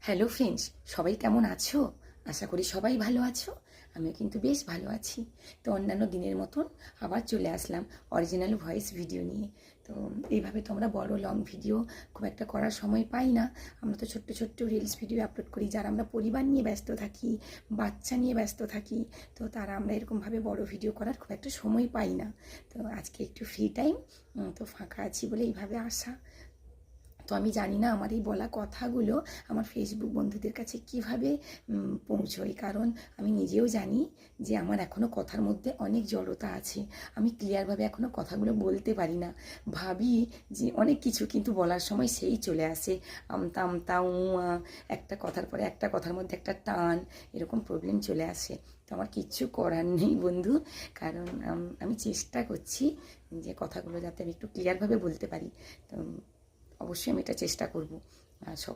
Hello friends, সবাই কেমন আছো? আশা করি সবাই ভালো আছো। আমিও কিন্তু বেশ ভালো আছি। তো অন্যান্য দিনের মতন আবার চলে আসলাম অরিজিনাল ভয়েস ভিডিও নিয়ে। তো এইভাবে তো আমরা বড় লং ভিডিও খুব একটা করার সময় পাই না। আমরা তো ছোট্ট ছোট্ট রিলস ভিডিও আপলোড করি, যারা আমরা পরিবার নিয়ে ব্যস্ত থাকি, বাচ্চা নিয়ে ব্যস্ত থাকি। তো তারা আমরা এরকমভাবে বড় ভিডিও করার খুব একটা সময় পাই না। তো আজকে একটু ফ্রি টাইম, তো ফাঁকা আছি বলে এইভাবে আসা। তো আমি জানি না আমার এই বলা কথাগুলো আমার ফেসবুক বন্ধুদের কাছে কিভাবে পৌঁছোয়, কারণ আমি নিজেও জানি যে আমার এখনও কথার মধ্যে অনেক জড়তা আছে। আমি ক্লিয়ারভাবে এখনও কথাগুলো বলতে পারি না। ভাবি যে অনেক কিছু, কিন্তু বলার সময় সেই চলে আসে আমতা আমতা উঁ, একটা কথার পরে একটা কথার মধ্যে একটা টান, এরকম প্রবলেম চলে আসে। তো আমার কিচ্ছু করার নেই বন্ধু, কারণ আমি চেষ্টা করছি যে কথাগুলো যাতে আমি একটু ক্লিয়ারভাবে বলতে পারি। তো অবশ্যই আমি এটা চেষ্টা করব।